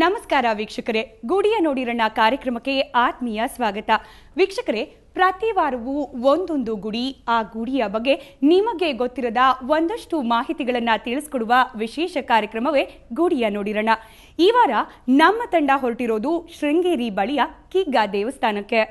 ನಮಸ್ಕಾರ ವೀಕ್ಷಕರೇ, ಗುಡಿಯ ನೋಡಿರಣ್ಣ ಕಾರ್ಯಕ್ರಮಕ್ಕೆ ಆತ್ಮೀಯ ಸ್ವಾಗತ. ವೀಕ್ಷಕರೇ, ಪ್ರತಿ ವಾರವೂ ಒಂದೊಂದು ಗುಡಿ, ಆ ಗುಡಿಯ ಬಗ್ಗೆ ನಿಮಗೆ ಗೊತ್ತಿರದ ಒಂದಷ್ಟು ಮಾಹಿತಿಗಳನ್ನು ತಿಳಿಸ್ಕೊಡುವ ವಿಶೇಷ ಕಾರ್ಯಕ್ರಮವೇ ಗುಡಿಯ ನೋಡಿರಣ್ಣ. ಈ ವಾರ ನಮ್ಮ ತಂಡ ಹೊರಟಿರೋದು ಶೃಂಗೇರಿ ಬಳಿಯ ಕಿಗ್ಗಾ ದೇವಸ್ಥಾನಕ್ಕೆ.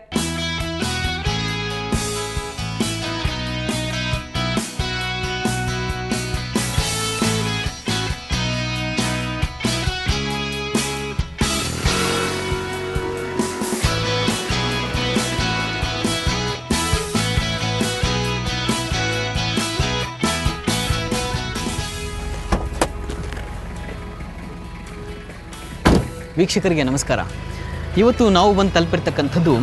ವೀಕ್ಷಕರಿಗೆ ನಮಸ್ಕಾರ. ಇವತ್ತು ನಾವು ಬಂದು ತಲುಪಿರ್ತಕ್ಕಂಥದ್ದು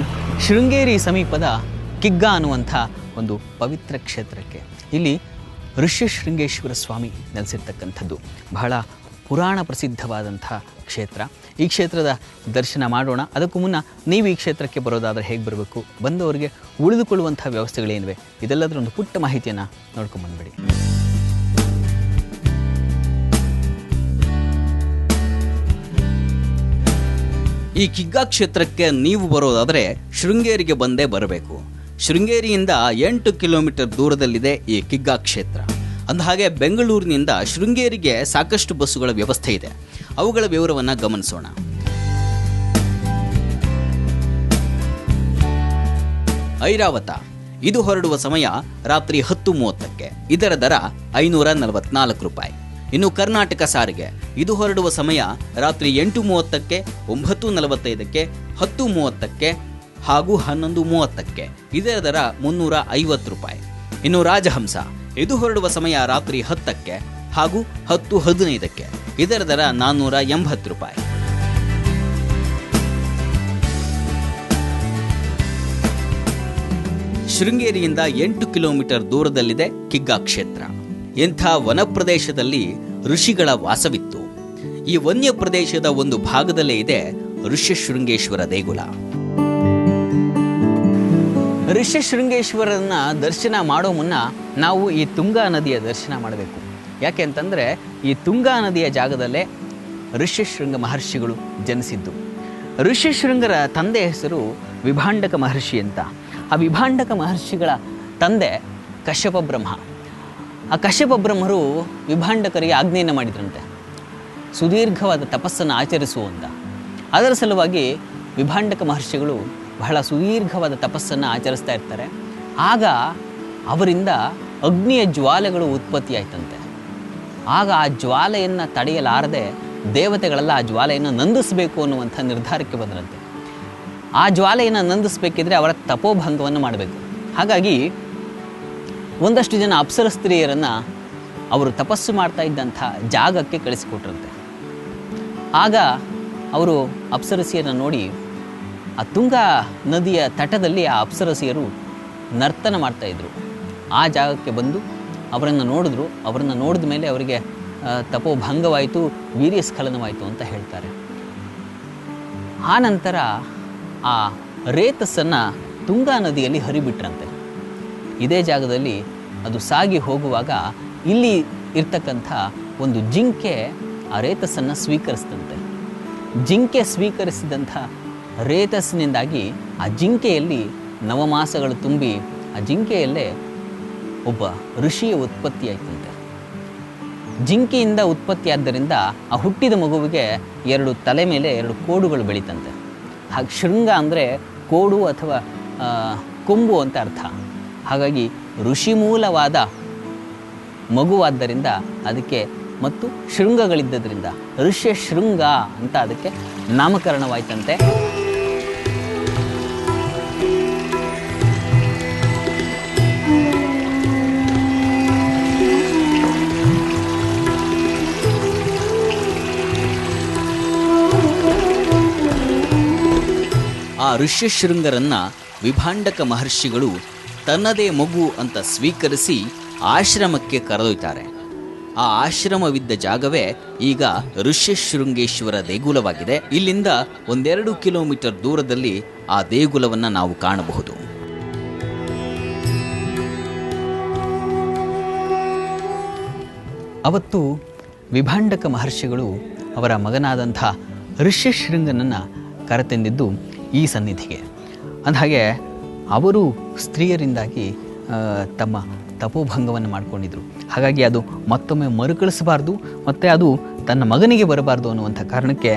ಶೃಂಗೇರಿ ಸಮೀಪದ ಕಿಗ್ಗಾ ಅನ್ನುವಂಥ ಒಂದು ಪವಿತ್ರ ಕ್ಷೇತ್ರಕ್ಕೆ. ಇಲ್ಲಿ ಋಷ್ಯಶೃಂಗೇಶ್ವರ ಸ್ವಾಮಿ ನೆಲೆಸಿರ್ತಕ್ಕಂಥದ್ದು ಬಹಳ ಪುರಾಣ ಪ್ರಸಿದ್ಧವಾದಂಥ ಕ್ಷೇತ್ರ. ಈ ಕ್ಷೇತ್ರದ ದರ್ಶನ ಮಾಡೋಣ. ಅದಕ್ಕೂ ಮುನ್ನ ನೀವು ಈ ಕ್ಷೇತ್ರಕ್ಕೆ ಬರೋದಾದರೆ ಹೇಗೆ ಬರಬೇಕು, ಬಂದವರಿಗೆ ಉಳಿದುಕೊಳ್ಳುವಂಥ ವ್ಯವಸ್ಥೆಗಳೇನಿವೆ, ಇದೆಲ್ಲದರ ಒಂದು ಪುಟ್ಟ ಮಾಹಿತಿಯನ್ನು ನೋಡ್ಕೊಂಡ್ಬಂದ್ಬಿಡಿ. ಈ ಕಿಗ್ಗಾ ಕ್ಷೇತ್ರಕ್ಕೆ ನೀವು ಬರೋದಾದರೆ ಶೃಂಗೇರಿಗೆ ಬಂದೇ ಬರಬೇಕು. ಶೃಂಗೇರಿಯಿಂದ 8 ಕಿಲೋಮೀಟರ್ ದೂರದಲ್ಲಿದೆ ಈ ಕಿಗ್ಗಾ ಕ್ಷೇತ್ರ. ಅಂದಹಾಗೆ ಬೆಂಗಳೂರಿನಿಂದ ಶೃಂಗೇರಿಗೆ ಸಾಕಷ್ಟು ಬಸ್ಸುಗಳ ವ್ಯವಸ್ಥೆ ಇದೆ. ಅವುಗಳ ವಿವರವನ್ನು ಗಮನಿಸೋಣ. ಐರಾವತ ಇದು ಹೊರಡುವ ಸಮಯ ರಾತ್ರಿ 10:30ಕ್ಕೆ. ಇದರ ದರ 544 ರೂಪಾಯಿ. ಇನ್ನು ಕರ್ನಾಟಕ ಸಾರಿಗೆ ಇದು ಹೊರಡುವ ಸಮಯ ರಾತ್ರಿ 8:30ಕ್ಕೆ, 9:45ಕ್ಕೆ, 10:30ಕ್ಕೆ ಹಾಗೂ 11:30ಕ್ಕೆ. ಇದರ ದರ 350 ರೂಪಾಯಿ. ಇನ್ನು ರಾಜಹಂಸ ಇದು ಹೊರಡುವ ಸಮಯ ರಾತ್ರಿ 10ಕ್ಕೆ ಹಾಗೂ 10:15ಕ್ಕೆ. ಇದರ ದರ 480 ರೂಪಾಯಿ. ಶೃಂಗೇರಿಯಿಂದ 8 ಕಿಲೋಮೀಟರ್ ದೂರದಲ್ಲಿದೆ ಕಿಗ್ಗಾ ಕ್ಷೇತ್ರ. ಇಂಥ ವನ ಪ್ರದೇಶದಲ್ಲಿ ಋಷಿಗಳ ವಾಸವಿತ್ತು. ಈ ವನ್ಯ ಪ್ರದೇಶದ ಒಂದು ಭಾಗದಲ್ಲೇ ಇದೆ ಋಷ್ಯಶೃಂಗೇಶ್ವರ ದೇಗುಲ. ಋಷ್ಯಶೃಂಗೇಶ್ವರನ ದರ್ಶನ ಮಾಡೋ ಮುನ್ನ ನಾವು ಈ ತುಂಗಾ ನದಿಯ ದರ್ಶನ ಮಾಡಬೇಕು. ಯಾಕೆ ಅಂತಂದರೆ ಈ ತುಂಗಾ ನದಿಯ ಜಾಗದಲ್ಲೇ ಋಷ್ಯಶೃಂಗ ಮಹರ್ಷಿಗಳು ಜನಿಸಿದ್ದು. ಋಷ್ಯಶೃಂಗರ ತಂದೆ ಹೆಸರು ವಿಭಾಂಡಕ ಮಹರ್ಷಿ ಅಂತ. ಆ ವಿಭಾಂಡಕ ಮಹರ್ಷಿಗಳ ತಂದೆ ಕಶ್ಯಪ ಬ್ರಹ್ಮ. ಆ ಕಶ್ಯಪ ಬ್ರಹ್ಮರು ವಿಭಾಂಡಕರಿಗೆ ಆಜ್ಞೆಯನ್ನು ಮಾಡಿದ್ರಂತೆ, ಸುದೀರ್ಘವಾದ ತಪಸ್ಸನ್ನು ಆಚರಿಸುವಂತ. ಅದರ ಸಲುವಾಗಿ ವಿಭಾಂಡಕ ಮಹರ್ಷಿಗಳು ಬಹಳ ಸುದೀರ್ಘವಾದ ತಪಸ್ಸನ್ನು ಆಚರಿಸ್ತಾ ಇರ್ತಾರೆ. ಆಗ ಅವರಿಂದ ಅಗ್ನಿಯ ಜ್ವಾಲೆಗಳು ಉತ್ಪತ್ತಿಯಾಯ್ತಂತೆ. ಆಗ ಆ ಜ್ವಾಲೆಯನ್ನು ತಡೆಯಲಾರದೆ ದೇವತೆಗಳೆಲ್ಲ ಆ ಜ್ವಾಲೆಯನ್ನು ನಂದಿಸಬೇಕು ಅನ್ನುವಂಥ ನಿರ್ಧಾರಕ್ಕೆ ಬಂದರಂತೆ. ಆ ಜ್ವಾಲೆಯನ್ನು ನಂದಿಸಬೇಕಿದ್ರೆ ಅವರ ತಪೋಭಂಗವನ್ನು ಮಾಡಬೇಕು. ಹಾಗಾಗಿ ಒಂದಷ್ಟು ಜನ ಅಪ್ಸರ ಸ್ತ್ರೀಯರನ್ನು ಅವರು ತಪಸ್ಸು ಮಾಡ್ತಾ ಇದ್ದಂಥ ಜಾಗಕ್ಕೆ ಕಳಿಸಿಕೊಟ್ರಂತೆ. ಆಗ ಅವರು ಅಪ್ಸರಸಿಯರನ್ನು ನೋಡಿ ಆ ತುಂಗಾ ನದಿಯ ತಟದಲ್ಲಿ ಆ ಅಪ್ಸರಸಿಯರು ನರ್ತನ ಮಾಡ್ತಾಯಿದ್ರು. ಆ ಜಾಗಕ್ಕೆ ಬಂದು ಅವರನ್ನು ನೋಡಿದ್ರು. ಅವರನ್ನು ನೋಡಿದ ಮೇಲೆ ಅವರಿಗೆ ತಪೋಭಂಗವಾಯಿತು, ವೀರ್ಯಸ್ಖಲನವಾಯಿತು ಅಂತ ಹೇಳ್ತಾರೆ. ಆ ನಂತರ ಆ ರೇತಸ್ಸನ್ನು ತುಂಗಾ ನದಿಯಲ್ಲಿ ಹರಿಬಿಟ್ರಂತೆ. ಇದೇ ಜಾಗದಲ್ಲಿ ಅದು ಸಾಗಿ ಹೋಗುವಾಗ ಇಲ್ಲಿ ಇರ್ತಕ್ಕಂಥ ಒಂದು ಜಿಂಕೆ ಆ ರೇತಸ್ಸನ್ನು ಸ್ವೀಕರಿಸಿದಂತೆ. ಜಿಂಕೆ ಸ್ವೀಕರಿಸಿದಂಥ ರೇತಸ್ಸಿನಿಂದಾಗಿ ಆ ಜಿಂಕೆಯಲ್ಲಿ ನವಮಾಸಗಳು ತುಂಬಿ ಆ ಜಿಂಕೆಯಲ್ಲೇ ಒಬ್ಬ ಋಷಿಯ ಉತ್ಪತ್ತಿಯಾಯ್ತಂತೆ. ಜಿಂಕೆಯಿಂದ ಉತ್ಪತ್ತಿಯಾದ್ದರಿಂದ ಆ ಹುಟ್ಟಿದ ಮಗುವಿಗೆ 2 ತಲೆ ಮೇಲೆ 2 ಕೋಡುಗಳು ಬೆಳೀತಂತೆ. ಹಾಗೆ ಶೃಂಗ ಅಂದರೆ ಕೋಡು ಅಥವಾ ಕೊಂಬು ಅಂತ ಅರ್ಥ. ಹಾಗಾಗಿ ಋಷಿಮೂಲವಾದ ಮಗುವಾದ್ದರಿಂದ ಅದಕ್ಕೆ ಮತ್ತು ಶೃಂಗಗಳಿದ್ದರಿಂದ ಋಷ್ಯಶೃಂಗ ಅಂತ ಅದಕ್ಕೆ ನಾಮಕರಣವಾಯ್ತಂತೆ. ಆ ಋಷ್ಯಶೃಂಗರನ್ನ ವಿಭಾಂಡಕ ಮಹರ್ಷಿಗಳು ತನ್ನದೇ ಮಗು ಅಂತ ಸ್ವೀಕರಿಸಿ ಆಶ್ರಮಕ್ಕೆ ಕರೆದೊಯ್ತಾರೆ. ಆ ಆಶ್ರಮವಿದ್ದ ಜಾಗವೇ ಈಗ ಋಷ್ಯಶೃಂಗೇಶ್ವರ ದೇಗುಲವಾಗಿದೆ. ಇಲ್ಲಿಂದ 1-2 ಕಿಲೋಮೀಟರ್ ದೂರದಲ್ಲಿ ಆ ದೇಗುಲವನ್ನು ನಾವು ಕಾಣಬಹುದು. ಅವತ್ತು ವಿಭಾಂಡಕ ಮಹರ್ಷಿಗಳು ಅವರ ಮಗನಾದಂಥ ಋಷ್ಯಶೃಂಗನನ್ನು ಕರೆತಂದಿದ್ದು ಈ ಸನ್ನಿಧಿಗೆ. ಅಂದಹಾಗೆ ಅವರು ಸ್ತ್ರೀಯರಿಂದಾಗಿ ತಮ್ಮ ತಪೋಭಂಗವನ್ನು ಮಾಡಿಕೊಂಡಿದ್ರು. ಹಾಗಾಗಿ ಅದು ಮತ್ತೊಮ್ಮೆ ಮರುಕಳಿಸಬಾರ್ದು ಮತ್ತು ಅದು ತನ್ನ ಮಗನಿಗೆ ಬರಬಾರ್ದು ಅನ್ನುವಂಥ ಕಾರಣಕ್ಕೆ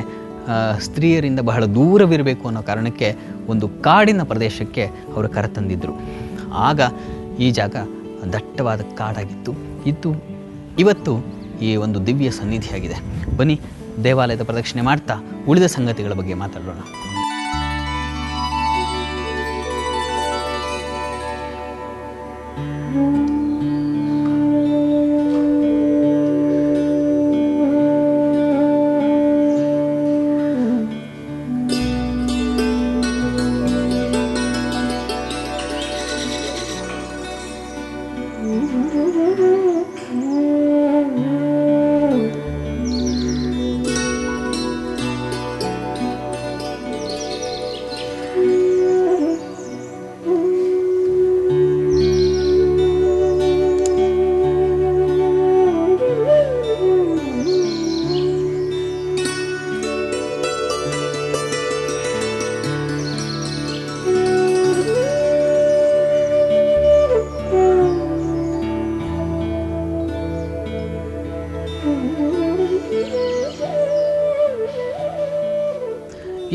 ಸ್ತ್ರೀಯರಿಂದ ಬಹಳ ದೂರವಿರಬೇಕು ಅನ್ನೋ ಕಾರಣಕ್ಕೆ ಒಂದು ಕಾಡಿನ ಪ್ರದೇಶಕ್ಕೆ ಅವರು ಕರೆತಂದಿದ್ದರು. ಆಗ ಈ ಜಾಗ ದಟ್ಟವಾದ ಕಾಡಾಗಿತ್ತು. ಇವತ್ತು ಈ ಒಂದು ದಿವ್ಯ ಸನ್ನಿಧಿಯಾಗಿದೆ. ಬನ್ನಿ ದೇವಾಲಯದ ಪ್ರದಕ್ಷಿಣೆ ಮಾಡ್ತಾ ಉಳಿದ ಸಂಗತಿಗಳ ಬಗ್ಗೆ ಮಾತಾಡೋಣ.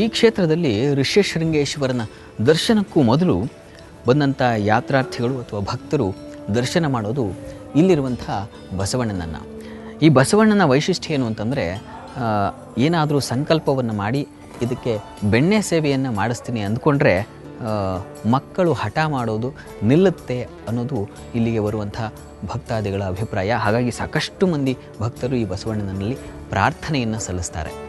ಈ ಕ್ಷೇತ್ರದಲ್ಲಿ ಋಷ್ಯಶೃಂಗೇಶ್ವರನ ದರ್ಶನಕ್ಕೂ ಮೊದಲು ಬಂದಂಥ ಯಾತ್ರಾರ್ಥಿಗಳು ಅಥವಾ ಭಕ್ತರು ದರ್ಶನ ಮಾಡೋದು ಇಲ್ಲಿರುವಂಥ ಬಸವಣ್ಣನನ್ನು. ಈ ಬಸವಣ್ಣನ ವೈಶಿಷ್ಟ್ಯ ಏನು ಅಂತಂದರೆ, ಏನಾದರೂ ಸಂಕಲ್ಪವನ್ನು ಮಾಡಿ ಇದಕ್ಕೆ ಬೆಣ್ಣೆ ಸೇವೆಯನ್ನು ಮಾಡಿಸ್ತೀನಿ ಅಂದ್ಕೊಂಡ್ರೆ ಮಕ್ಕಳು ಹಠ ಮಾಡೋದು ನಿಲ್ಲುತ್ತೆ ಅನ್ನೋದು ಇಲ್ಲಿಗೆ ಬರುವಂಥ ಭಕ್ತಾದಿಗಳ ಅಭಿಪ್ರಾಯ. ಹಾಗಾಗಿ ಸಾಕಷ್ಟು ಮಂದಿ ಭಕ್ತರು ಈ ಬಸವಣ್ಣನಲ್ಲಿ ಪ್ರಾರ್ಥನೆಯನ್ನು ಸಲ್ಲಿಸ್ತಾರೆ.